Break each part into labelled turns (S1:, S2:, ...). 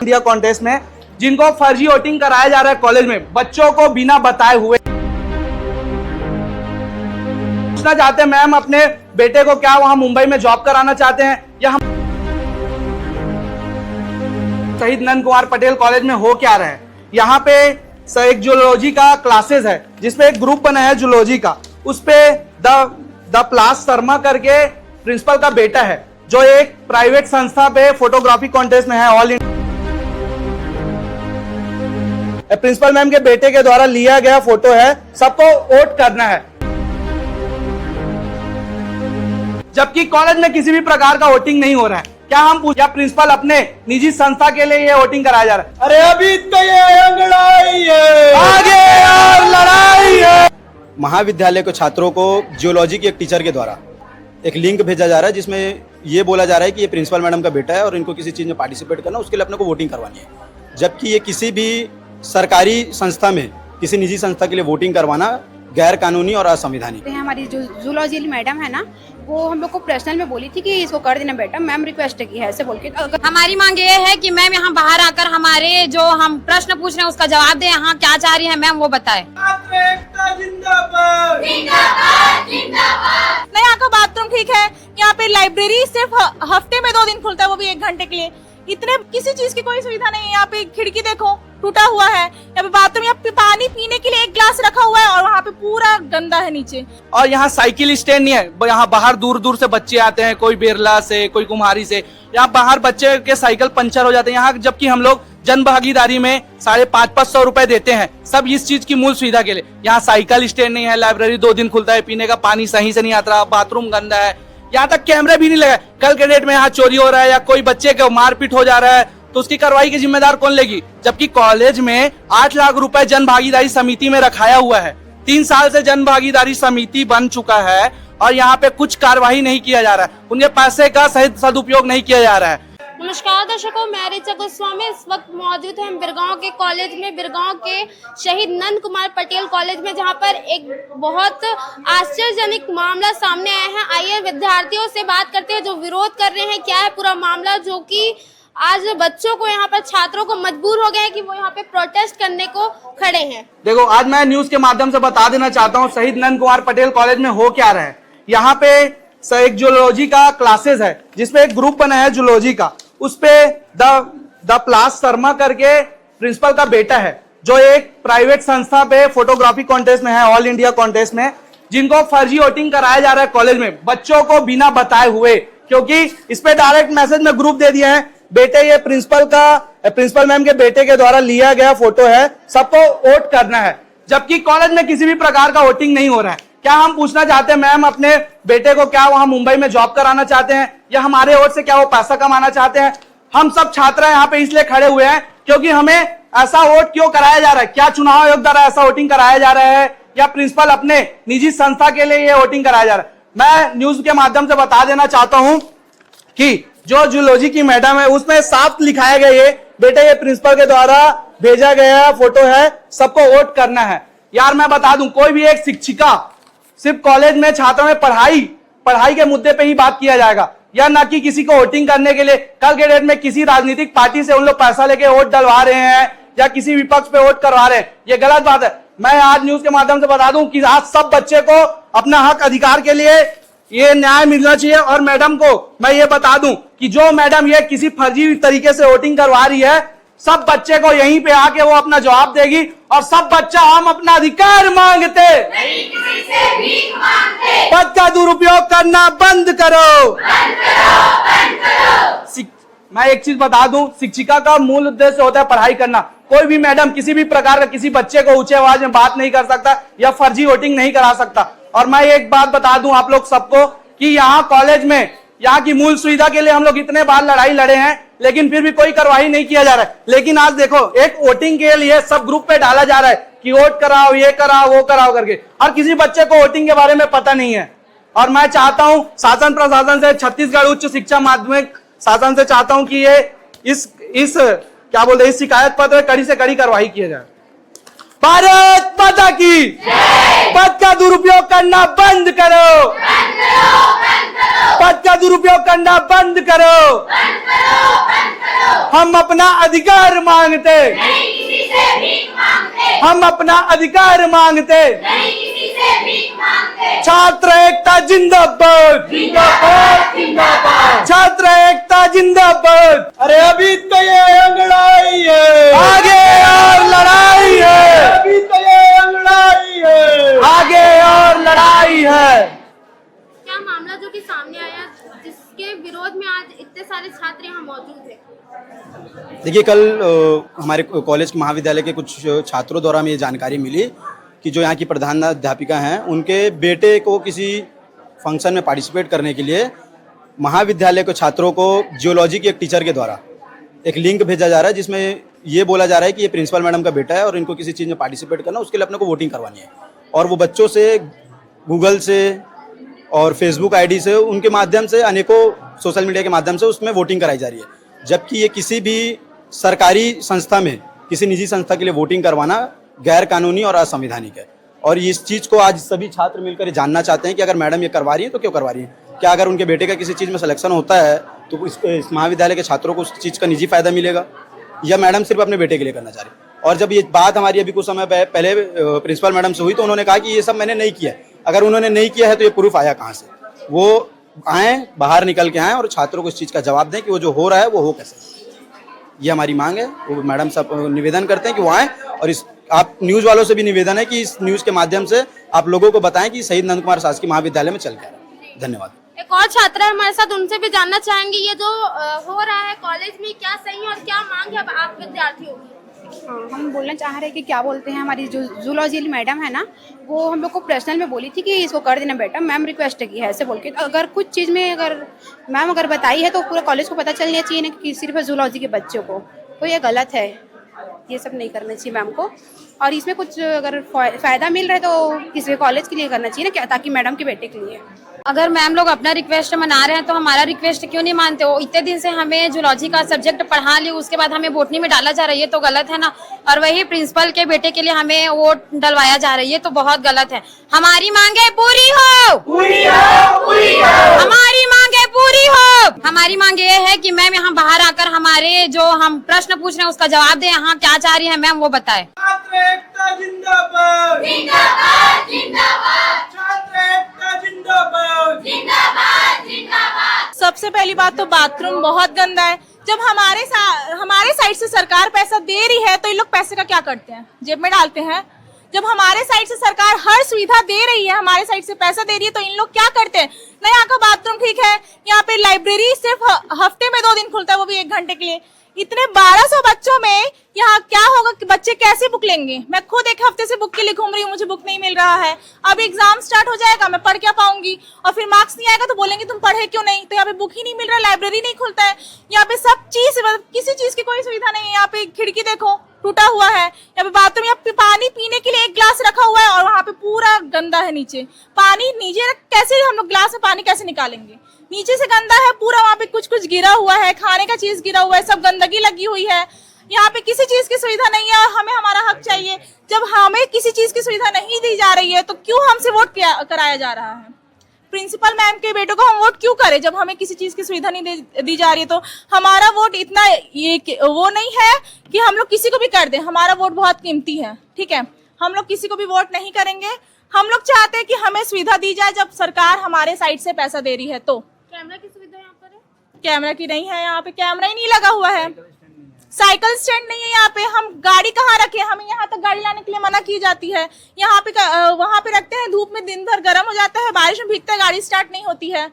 S1: India contest में जिनको फर्जी वोटिंग कराया जा रहा है कॉलेज में, बच्चों को बिना बताए हुए। पूछना चाहते हैं मैम, अपने बेटे को क्या वहां मुंबई में जॉब कराना चाहते हैं या हम शहीद नंद कुमार पटेल कॉलेज में हो क्या रहा है? यहाँ पे एक जूलॉजी का क्लासेस है जिसपे एक ग्रुप बना है जूलॉजी का, उस पे द प्लास शर्मा करके प्रिंसिपल का बेटा है जो एक प्राइवेट संस्था पे फोटोग्राफी कॉन्टेस्ट में है। ऑल इंडिया प्रिंसिपल मैम के बेटे के द्वारा लिया गया फोटो है, सबको वोट करना है। जबकि कॉलेज में किसी भी प्रकार का वोटिंग नहीं हो रहा है। क्या हम पूछा प्रिंसिपल अपने निजी संस्था के लिए ये वोटिंग कराया जा रहा है?
S2: अरे अभी तो ये लड़ाई है,
S1: आगे और लड़ाई है।
S2: महाविद्यालय के छात्रों को जियोलॉजी के एक टीचर के द्वारा एक लिंक भेजा जा रहा है जिसमें ये बोला जा रहा है कि ये प्रिंसिपल मैडम का बेटा है और इनको किसी चीज़ में पार्टिसिपेट करना, उसके लिए अपने को वोटिंग करवानी है। जबकि ये किसी भी सरकारी संस्था में किसी निजी संस्था के लिए वोटिंग करवाना गैर कानूनी और असंवैधानिक।
S3: हमारी जो जूलॉजी मैडम है ना, वो हम लोग को पर्सनल में बोली थी कि इसको कर देना बेटा, मैम रिक्वेस्ट की है ऐसे बोल के।
S4: हमारी मांग ये है कि मैम यहाँ बाहर आकर हमारे जो हम प्रश्न पूछ रहे हैं उसका जवाब दें। यहाँ क्या चाह रही है मैम वो बताए।
S5: नहीं, यहाँ का बाथरूम ठीक है, यहाँ पे लाइब्रेरी सिर्फ हफ्ते में 2 दिन खुलता है, वो भी 1 घंटे के लिए। इतने किसी चीज की कोई सुविधा नहीं है। यहाँ पे खिड़की देखो टूटा हुआ है, यहाँ पे बाथरूम, यहाँ पे पानी पीने के लिए 1 गिलास रखा हुआ है और वहाँ पे पूरा गंदा है नीचे।
S1: और यहाँ साइकिल स्टैंड नहीं है, यहाँ बाहर दूर दूर से बच्चे आते हैं, कोई बेरला से, कोई कुम्हारी से। यहाँ बाहर बच्चे के साइकिल पंचर हो जाते हैं यहाँ, जबकि हम लोग जन भागीदारी में 550-500 रुपए देते हैं सब इस चीज की मूल सुविधा के लिए। यहाँ साइकिल स्टैंड नहीं है, लाइब्रेरी 2 दिन खुलता है, पीने का पानी सही से नहीं आता, बाथरूम गंदा है, यहाँ तक कैमरे भी नहीं लगे। कल के डेट में यहाँ चोरी हो रहा है या कोई बच्चे को मारपीट हो जा रहा है तो उसकी कार्रवाई की जिम्मेदार कौन लेगी? जबकि कॉलेज में 8 लाख रुपए जन भागीदारी समिति में रखाया हुआ है। 3 साल से जन भागीदारी समिति बन चुका है और यहाँ पे कुछ कार्रवाई नहीं किया जा रहा है, उनके पैसे का सही सदुपयोग नहीं किया जा रहा है।
S6: नमस्कार दर्शकों, मैं ऋचा गोस्वामी इस वक्त मौजूद है बिरगांव के कॉलेज में, बिरगांव के शहीद नंद कुमार पटेल कॉलेज में, जहां पर एक बहुत आश्चर्यजनक मामला सामने आया है। आइए विद्यार्थियों से बात करते हैं जो विरोध कर रहे हैं, क्या है पूरा मामला, जो कि आज बच्चों को यहाँ पर छात्रों को मजबूर हो गए हैं कि वो यहाँ पे प्रोटेस्ट करने को खड़े हैं।
S1: देखो, आज मैं न्यूज के माध्यम से बता देना चाहता हूँ शहीद नंद कुमार पटेल कॉलेज में हो क्या रहा है। यहाँ पे एक जूलॉजी का क्लासेस है जिसपे एक ग्रुप बना है जूलॉजी का, उस पे द प्लास शर्मा करके प्रिंसिपल का बेटा है जो एक प्राइवेट संस्था पे फोटोग्राफी कॉन्टेस्ट में है, ऑल इंडिया कॉन्टेस्ट में, जिनको फर्जी वोटिंग कराया जा रहा है कॉलेज में बच्चों को बिना बताए हुए। क्योंकि इस पे डायरेक्ट मैसेज में ग्रुप दे दिया है, बेटे ये प्रिंसिपल मैम के बेटे के द्वारा लिया गया फोटो है, सबको वोट करना है। जबकि कॉलेज में किसी भी प्रकार का वोटिंग नहीं हो रहा है। क्या हम पूछना चाहते हैं मैम, अपने बेटे को क्या वहां मुंबई में जॉब कराना चाहते हैं या हमारे वोट से क्या वो पैसा कमाना चाहते हैं? हम सब छात्र यहाँ पे इसलिए खड़े हुए हैं क्योंकि हमें ऐसा वोट क्यों कराया जा रहा है? क्या चुनाव आयोग द्वारा ऐसा वोटिंग कराया जा रहा है या प्रिंसिपल अपने निजी संस्था के लिए ये वोटिंग कराया जा रहा है? मैं न्यूज के माध्यम से बता देना चाहता हूं कि जो जूलॉजी की मैडम है उसमें साफ लिखाया गया ये बेटा ये प्रिंसिपल के द्वारा भेजा गया फोटो है, सबको वोट करना है। यार मैं बता दूं, कोई भी एक शिक्षिका सिर्फ कॉलेज में छात्रों में पढ़ाई के मुद्दे पे ही बात किया जाएगा या ना कि किसी को वोटिंग करने के लिए। कल के डेट में किसी राजनीतिक पार्टी से उन लोग पैसा लेके वोट डलवा रहे हैं या किसी विपक्ष पे वोट करवा रहे हैं, ये गलत बात है। मैं आज न्यूज के माध्यम से बता दूं कि आज सब बच्चे को अपना हक अधिकार के लिए ये न्याय मिलना चाहिए। और मैडम को मैं ये बता दूं कि जो मैडम ये किसी फर्जी तरीके से वोटिंग करवा रही है, सब बच्चे को यहीं पे आके वो अपना जवाब देगी और सब बच्चा हम अपना अधिकार मांगते, नहीं किसी से भीख मांगते। पद का दुरुपयोग करना बंद करो, बंद करो, बंद करो। मैं एक चीज बता दूं, शिक्षिका का मूल उद्देश्य होता है पढ़ाई करना। कोई भी मैडम किसी भी प्रकार का किसी बच्चे को ऊंचे आवाज में बात नहीं कर सकता या फर्जी वोटिंग नहीं करा सकता। और मैं एक बात बता दूं आप लोग सबको कि यहाँ कॉलेज में यहाँ की मूल सुविधा के लिए हम लोग इतने बार लड़ाई लड़े हैं लेकिन फिर भी कोई कार्रवाई नहीं किया जा रहा है। लेकिन आज देखो, एक वोटिंग के लिए सब ग्रुप पे डाला जा रहा है कि वोट कराओ, ये कराओ, वो कराओ करके, और किसी बच्चे को वोटिंग के बारे में पता नहीं है। और मैं चाहता हूं शासन प्रशासन से, छत्तीसगढ़ उच्च शिक्षा माध्यमिक शासन से चाहता हूं कि ये इस क्या बोलते हैं, इस शिकायत पत्र कड़ी से कड़ी कार्रवाई किया जाए। भारत माता की पद का दुरुपयोग करना बंद करो, पद का दुरुपयोग करना बंद करो। हम अपना अधिकार मांगते, हम अपना अधिकार मांगते। छात्र एकता जिंदाबाद, छात्र एकता जिंदाबाद।
S2: अरे अभी तो ये लड़ाई है,
S1: आगे और लड़ाई है,
S2: अभी तो ये लड़ाई है,
S1: आगे और लड़ाई है।
S6: क्या मामला जो कि सामने आया जिसके विरोध में आज इतने सारे छात्र यहाँ मौजूद हैं?
S2: देखिए कल हमारे कॉलेज के महाविद्यालय के कुछ छात्रों द्वारा हमें ये जानकारी मिली कि जो यहाँ की प्रधानाध्यापिका हैं उनके बेटे को किसी फंक्शन में पार्टिसिपेट करने के लिए महाविद्यालय के छात्रों को जियोलॉजी के एक टीचर के द्वारा एक लिंक भेजा जा रहा है जिसमें ये बोला जा रहा है कि ये प्रिंसिपल मैडम का बेटा है और इनको किसी चीज़ में पार्टिसिपेट करना, उसके लिए अपने को वोटिंग करवानी है। और वो बच्चों से गूगल से और फेसबुक आईडी से उनके माध्यम से अनेकों सोशल मीडिया के माध्यम से उसमें वोटिंग कराई जा रही है, जबकि ये किसी भी सरकारी संस्था में किसी निजी संस्था के लिए वोटिंग करवाना गैर कानूनी और असंवैधानिक है। और इस चीज़ को आज सभी छात्र मिलकर जानना चाहते हैं कि अगर मैडम ये करवा रही है तो क्यों करवा रही है, क्या अगर उनके बेटे का किसी चीज़ में सिलेक्शन होता है तो इस महाविद्यालय के छात्रों को उस चीज़ का निजी फायदा मिलेगा, या मैडम सिर्फ अपने बेटे के लिए करना चाह रही है। और जब ये बात हमारी अभी कुछ समय पहले प्रिंसिपल मैडम से हुई तो उन्होंने कहा कि ये सब मैंने नहीं किया। अगर उन्होंने नहीं किया है तो ये प्रूफ आया कहाँ से? वो आए, बाहर निकल के आए और छात्रों को इस चीज़ का जवाब दें कि वो जो हो रहा है वो हो कैसे। ये हमारी मांग है। वो मैडम सब निवेदन करते हैं कि वो आए, और इस आप न्यूज़ वालों से भी निवेदन है कि इस न्यूज़ के माध्यम से आप लोगों को बताएं कि शहीद नंद कुमार शासकीय महाविद्यालय में चल क्या रहा है। धन्यवाद।
S6: एक और छात्र है हमारे साथ, उनसे भी जानना चाहेंगे ये जो हो रहा है कॉलेज में क्या सही है और क्या मांग है आप विद्यार्थियों की?
S3: हाँ, हम बोलना चाह रहे हैं कि क्या बोलते हैं, हमारी जो जूलॉजी मैडम है ना, वो हम लोग को पर्सनल में बोली थी कि इसको कर देना बेटा, मैम रिक्वेस्ट की है ऐसे बोल के। अगर कुछ चीज़ में अगर मैम अगर बताई है तो पूरे कॉलेज को पता चलना चाहिए ना कि सिर्फ जूलॉजी के बच्चों को, तो ये गलत है, ये सब नहीं करना चाहिए मैम को। और इसमें कुछ अगर फ़ायदा मिल रहा है तो किसी कॉलेज के लिए करना चाहिए ना, क्या ताकि मैडम के बेटे के लिए।
S4: अगर मैम लोग अपना रिक्वेस्ट मना रहे हैं तो हमारा रिक्वेस्ट क्यों नहीं मानते हो? इतने दिन से हमें जूलॉजी का सब्जेक्ट पढ़ा ली, उसके बाद हमें बोटनी में डाला जा रहा है, ये तो गलत है ना। और वही प्रिंसिपल के बेटे के लिए हमें वोट डलवाया जा रहा है, ये तो बहुत गलत है। हमारी मांगे पूरी हो, पूरी हो, पूरी हो। हमारी मांगे पूरी हो। हमारी मांग ये है कि मैम यहाँ बाहर आकर हमारे जो हम प्रश्न पूछ रहे हैं उसका जवाब दें। यहाँ क्या चाह रही है मैम वो बताए।
S1: छात्र एकता जिंदाबाद, जिंदाबाद, जिंदाबाद। छात्र एकता जिंदाबाद, जिंदाबाद, जिंदाबाद।
S5: सबसे पहली बात तो बाथरूम बहुत गंदा है। जब हमारे साइड से सरकार पैसा दे रही है तो ये लोग पैसे का क्या करते हैं? जेब में डालते हैं। जब हमारे साइड से सरकार हर सुविधा दे रही है, हमारे साइड से पैसा दे रही है, तो इन लोग क्या करते हैं? ना यहाँ का बाथरूम ठीक है, यहाँ पे लाइब्रेरी सिर्फ हफ्ते में 2 दिन खुलता है, वो भी 1 घंटे के लिए। इतने 1200 बच्चों में यहाँ क्या होगा कि बच्चे कैसे बुक लेंगे? मैं खुद 1 हफ्ते से बुक के लिए घूम रही हूँ, मुझे बुक नहीं मिल रहा है। अब एग्जाम स्टार्ट हो जाएगा, मैं पढ़ क्या पाऊंगी? और फिर मार्क्स नहीं आएगा तो बोलेंगे तुम पढ़े क्यों नहीं? तो यहाँ पे बुक ही नहीं मिल रहा, लाइब्रेरी नहीं खुलता है, यहाँ पे सब चीज, किसी चीज की कोई सुविधा नहीं है। यहाँ पे खिड़की देखो टूटा हुआ है, यहाँ पे बाथरूम, यहाँ पे पानी पीने के लिए 1 गिलास रखा हुआ है और वहाँ पे पूरा गंदा है। नीचे पानी, नीचे कैसे हम लोग गिलास में पानी कैसे निकालेंगे? नीचे से गंदा है पूरा, वहाँ पे कुछ कुछ गिरा हुआ है, खाने का चीज गिरा हुआ है, सब गंदगी लगी हुई है। यहाँ पे किसी चीज की सुविधा नहीं है और हमें हमारा हक चाहिए। जब हमें किसी चीज की सुविधा नहीं दी जा रही है तो क्यों हमसे वोट कराया जा रहा है? प्रिंसिपल मैम के बेटों को हम वोट क्यों करें जब हमें किसी चीज की सुविधा नहीं दी जा रही है? तो हमारा वोट इतना ये वो नहीं है कि हम लोग किसी को भी कर दें। हमारा वोट बहुत कीमती है, ठीक है? हम लोग किसी को भी वोट नहीं करेंगे। हम लोग चाहते हैं कि हमें सुविधा दी जाए जब सरकार हमारे साइड से पैसा दे रही है। तो
S6: कैमरा की सुविधा यहाँ पर है?
S5: कैमरा की नहीं है, यहाँ पे कैमरा ही नहीं लगा हुआ है। साइकिल स्टैंड नहीं है यहाँ पे, हम गाड़ी कहाँ रखे? हमें यहाँ तक गाड़ी लाने के लिए मना की जाती है। यहाँ पे वहाँ पे रखते हैं, धूप में दिन भर गर्म हो जाता है, बारिश में भीगता है, गाड़ी स्टार्ट नहीं होती है।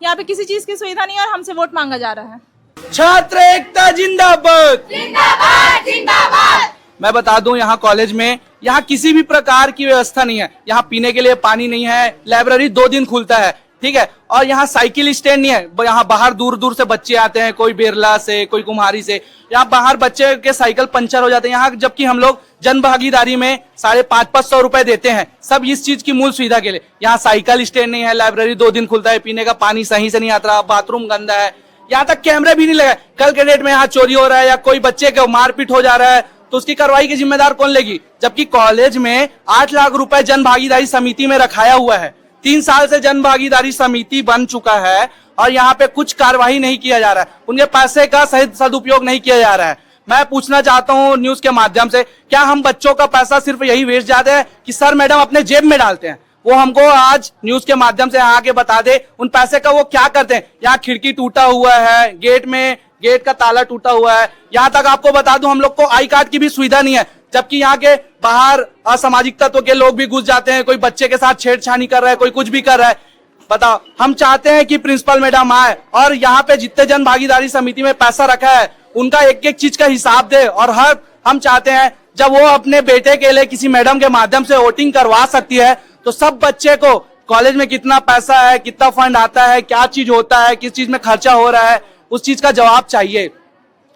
S5: यहाँ पे किसी चीज की सुविधा नहीं है और हमसे वोट मांगा जा रहा है।
S1: छात्र एकता जिंदाबाद, जिंदाबाद, जिंदाबाद। मैं बता दूं यहाँ कॉलेज में यहाँ किसी भी प्रकार की व्यवस्था नहीं है। यहाँ पीने के लिए पानी नहीं है, लाइब्रेरी 2 दिन खुलता है, ठीक है? और यहाँ साइकिल स्टैंड नहीं है। यहाँ बाहर दूर दूर से बच्चे आते हैं, कोई बेरला से, कोई कुम्हारी से। यहाँ बाहर बच्चे के साइकिल पंचर हो जाते हैं यहाँ, जबकि हम लोग जन भागीदारी में 550-500 रुपए देते हैं सब इस चीज की मूल सुविधा के लिए। यहाँ साइकिल स्टैंड नहीं है, लाइब्रेरी 2 दिन खुलता है, पीने का पानी सही से नहीं आता, बाथरूम गंदा है, यहाँ तक कैमरे भी नहीं लगे। कल के डेट में यहाँ चोरी हो रहा है या कोई बच्चे को मारपीट हो जा रहा है तो उसकी कार्रवाई की जिम्मेदार कौन लेगी? जबकि कॉलेज में 8 लाख रुपए जन भागीदारी समिति में रखाया हुआ है, 3 साल से जन भागीदारी समिति बन चुका है और यहाँ पे कुछ कार्यवाही नहीं किया जा रहा है, उनके पैसे का सही सदुपयोग नहीं किया जा रहा है। मैं पूछना चाहता हूँ न्यूज के माध्यम से, क्या हम बच्चों का पैसा सिर्फ यही वेस्ट जाते हैं कि सर मैडम अपने जेब में डालते हैं? वो हमको आज न्यूज के माध्यम से आके बता दे उन पैसे का वो क्या करते हैं। यहाँ खिड़की टूटा हुआ है, गेट का ताला टूटा हुआ है। यहाँ तक आपको बता दूं हम लोग को आई कार्ड की भी सुविधा नहीं है, जबकि यहाँ के बाहर असामाजिक तत्व के लोग भी घुस जाते हैं, कोई बच्चे के साथ छेड़छानी कर रहा है, कोई कुछ भी कर रहा है। बताओ, हम चाहते हैं कि प्रिंसिपल मैडम आए और यहाँ पे जितने जन भागीदारी समिति में पैसा रखा है उनका एक एक चीज का हिसाब दे। और हम चाहते हैं जब वो अपने बेटे के लिए किसी मैडम के माध्यम से वोटिंग करवा सकती है तो सब बच्चे को कॉलेज में कितना पैसा है, कितना फंड आता है, क्या चीज होता है, किस चीज में खर्चा हो रहा है, उस चीज का जवाब चाहिए।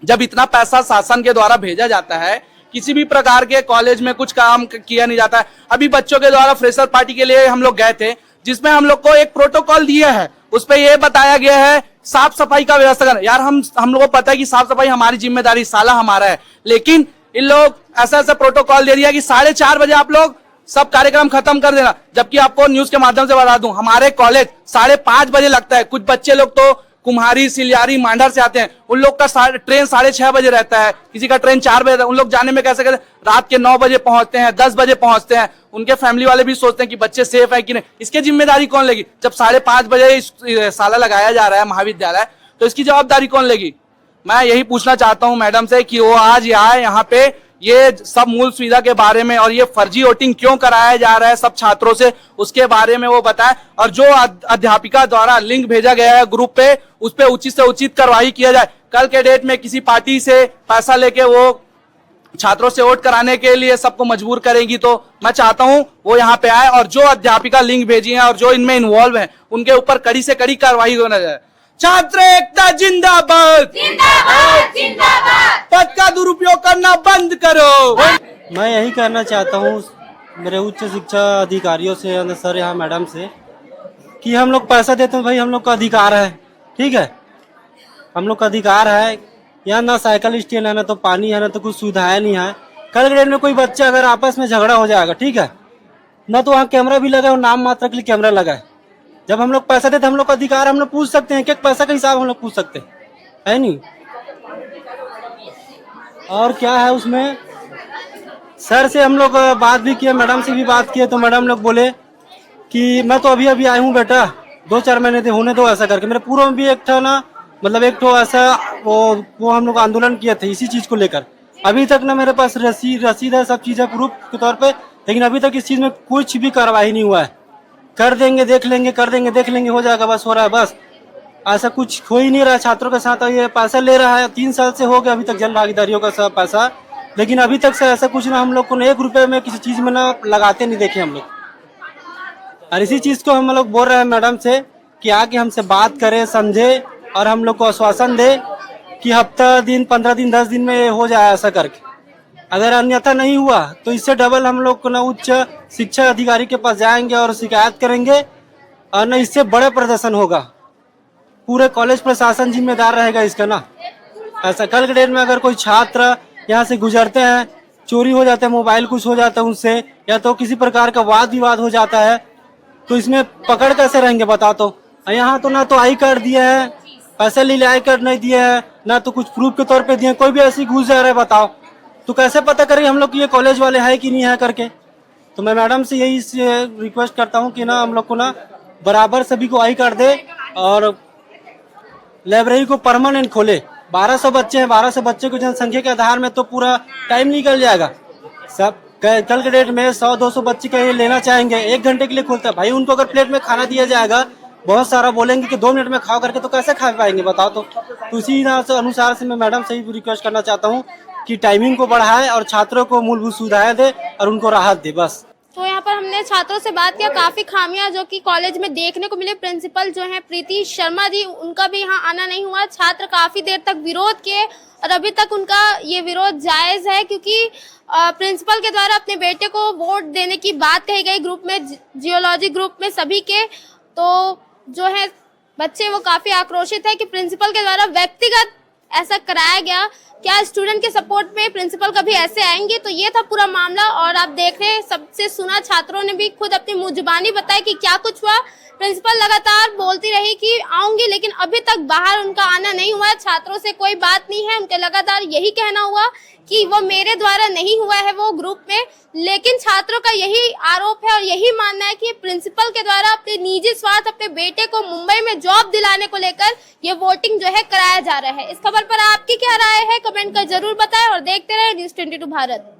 S1: जब इतना पैसा शासन के द्वारा भेजा जाता है, किसी भी प्रकार के कॉलेज में कुछ काम किया नहीं जाता है। अभी बच्चों के द्वारा फ्रेशर पार्टी के लिए हम लोग गए थे, जिसमें हम लोग को एक प्रोटोकॉल दिया है, उस पे ये बताया गया है साफ सफाई का व्यवस्था करना। यार हम लोग को पता है कि साफ सफाई हमारी जिम्मेदारी, साला हमारा है, लेकिन इन लोग ऐसा प्रोटोकॉल दे दिया कि 4:30 बजे आप लोग सब कार्यक्रम खत्म कर देना। जबकि आपको न्यूज के माध्यम से बता दूं, हमारे कॉलेज 5:30 बजे लगता है। कुछ बच्चे लोग तो कुम्हारी, सिलियारी, मांडर से आते हैं, उन लोग का ट्रेन 6:30 बजे रहता है, किसी का ट्रेन 4 बजे, उन लोग जाने में कैसे रात के 9 बजे पहुंचते हैं, 10 बजे पहुंचते हैं। उनके फैमिली वाले भी सोचते हैं कि बच्चे सेफ है कि नहीं। इसकी जिम्मेदारी कौन लेगी? जब 5:30 बजे साला लगाया जा रहा है महाविद्यालय, तो इसकी जवाबदारी कौन लेगी? मैं यही पूछना चाहता हूं मैडम से कि वो आज आए यहाँ पे, ये सब मूल सुविधा के बारे में और ये फर्जी वोटिंग क्यों कराया जा रहा है सब छात्रों से, उसके बारे में वो बताए। और जो अध्यापिका द्वारा लिंक भेजा गया है ग्रुप पे, उस पे उचित से उचित कार्रवाई किया जाए। कल के डेट में किसी पार्टी से पैसा लेके वो छात्रों से वोट कराने के लिए सबको मजबूर करेंगी, तो मैं चाहता हूं वो यहाँ पे आए और जो अध्यापिका लिंक भेजी है और जो इनमें इन्वॉल्व है उनके ऊपर कड़ी से कड़ी कार्रवाई होना जाए। छात्र एकता जिंदाबाद, जिंदाबाद, जिंदाबाद। पद का दुरुपयोग करना बंद करो।
S7: मैं यही कहना चाहता हूँ मेरे उच्च शिक्षा अधिकारियों से, सर यहाँ मैडम से, कि हम लोग पैसा देते हैं भाई, हम लोग का अधिकार है, ठीक है, हम लोग का अधिकार है। यहाँ ना साइकिल स्टैंड है, ना तो पानी है, ना तो कुछ सुविधाएं नहीं है। कल ग्रेड में कोई बच्चा अगर आपस में झगड़ा हो जाएगा, ठीक है, ना तो वहाँ कैमरा भी लगा है, नाम मात्र के लिए कैमरा लगा है। जब हम लोग पैसा देते हम लोग का अधिकार, हम लोग पूछ सकते हैं, एक पैसा का हिसाब हम लोग पूछ सकते हैं, है नहीं? और क्या है उसमें, सर से हम लोग बात भी किए, मैडम से भी बात किए, तो मैडम लोग बोले कि मैं तो अभी आया हूँ बेटा, 2-4 महीने होने दो, ऐसा करके। मेरे पूर्व में भी एक था ना, मतलब एक तो ऐसा वो हम लोग आंदोलन किए थे इसी चीज को लेकर। अभी तक ना मेरे पास रसीद है, सब चीजें प्रूफ के तौर पे, लेकिन अभी तक इस चीज में कुछ भी कार्रवाई नहीं हुआ है। कर देंगे देख लेंगे, कर देंगे देख लेंगे, हो जाएगा, बस हो रहा है, बस ऐसा कुछ हो ही नहीं रहा है छात्रों के साथ। ये पैसा ले रहा है, 3 साल से हो गया अभी तक जन भागीदारियों का सब पैसा, लेकिन अभी तक से ऐसा कुछ ना हम लोग को 1 रुपए में किसी चीज में ना लगाते नहीं देखे हम लोग। और इसी चीज को हम लोग बोल रहे हैं मैडम से कि आके हमसे बात करे, समझे और हम लोग को आश्वासन दे कि हफ्ता दिन, 15 दिन, 10 दिन में हो जाए ऐसा करके। अगर अन्यथा नहीं हुआ तो इससे डबल हम लोग को ना उच्च शिक्षा अधिकारी के पास जाएंगे और शिकायत करेंगे, और ना इससे बड़ा प्रदर्शन होगा। पूरे कॉलेज प्रशासन जिम्मेदार रहेगा इसका ना। ऐसा कल के डेट में अगर कोई छात्र यहाँ से गुजरते हैं, चोरी हो जाता है, मोबाइल कुछ हो जाता है उनसे, या तो किसी प्रकार का वाद विवाद हो जाता है, तो इसमें पकड़ कैसे रहेंगे बताओ? तो यहाँ तो ना तो आई कार्ड दिए है, पैसे ले आई कार्ड नहीं दिए है, ना तो कुछ प्रूफ के तौर पे दिए, कोई भी ऐसी घुस जा रहा है, बताओ तो कैसे पता करें हम लोग कि ये कॉलेज वाले है कि नहीं है करके। तो मैं मैडम से यही रिक्वेस्ट करता हूँ कि ना हम लोग को ना बराबर सभी को आई कार्ड दे और लाइब्रेरी को परमानेंट खोले। 1200 बच्चे हैं, 1200 बच्चे को जनसंख्या के आधार में तो पूरा टाइम निकल जाएगा। सब कल के डेट में 100-200 बच्चे का ये लेना चाहेंगे, 1 घंटे के लिए खोलता है भाई। उनको अगर प्लेट में खाना दिया जाएगा, बहुत सारा बोलेंगे कि 2 मिनट में खाओ करके, तो कैसे खा पाएंगे बताओ? तो उसी अनुसार से मैं मैडम से ही रिक्वेस्ट करना चाहता हूँ कि टाइमिंग को बढ़ाए और छात्रों को मूलभूत सुविधाएं दे और उनको राहत दे, बस।
S6: तो यहाँ पर हमने छात्रों से बात किया, काफी खामियां जो कि कॉलेज में देखने को मिले। प्रिंसिपल जो है प्रीति शर्मा जी, उनका भी यहाँ आना नहीं हुआ। छात्र काफी देर तक विरोध किए और अभी तक उनका ये विरोध जायज है, क्योंकि प्रिंसिपल के द्वारा अपने बेटे को वोट देने की बात कही गई ग्रुप में, जियोलॉजी ग्रुप में सभी के। तो जो है बच्चे वो काफी आक्रोशित है कि प्रिंसिपल के द्वारा व्यक्तिगत ऐसा कराया गया, क्या स्टूडेंट के सपोर्ट में प्रिंसिपल कभी ऐसे आएंगे? तो ये था पूरा मामला। और आप देख रहे हैं, सबसे सुना, छात्रों ने भी खुद अपनी मुंहजुबानी बताई कि क्या कुछ हुआ। प्रिंसिपल लगातार बोलती रही कि आऊंगी, लेकिन अभी तक बाहर उनका आना नहीं हुआ। छात्रों से कोई बात नहीं है, उनके लगातार यही कहना हुआ कि वो मेरे द्वारा नहीं हुआ है वो ग्रुप में। लेकिन छात्रों का यही आरोप है और यही मानना है कि प्रिंसिपल के द्वारा अपने निजी स्वार्थ, अपने बेटे को मुंबई में जॉब दिलाने को लेकर ये वोटिंग जो है कराया जा रहा है। इस खबर पर आपकी क्या राय है, कमेंट कर जरूर बताएं और देखते रहे न्यूज़ 22 भारत।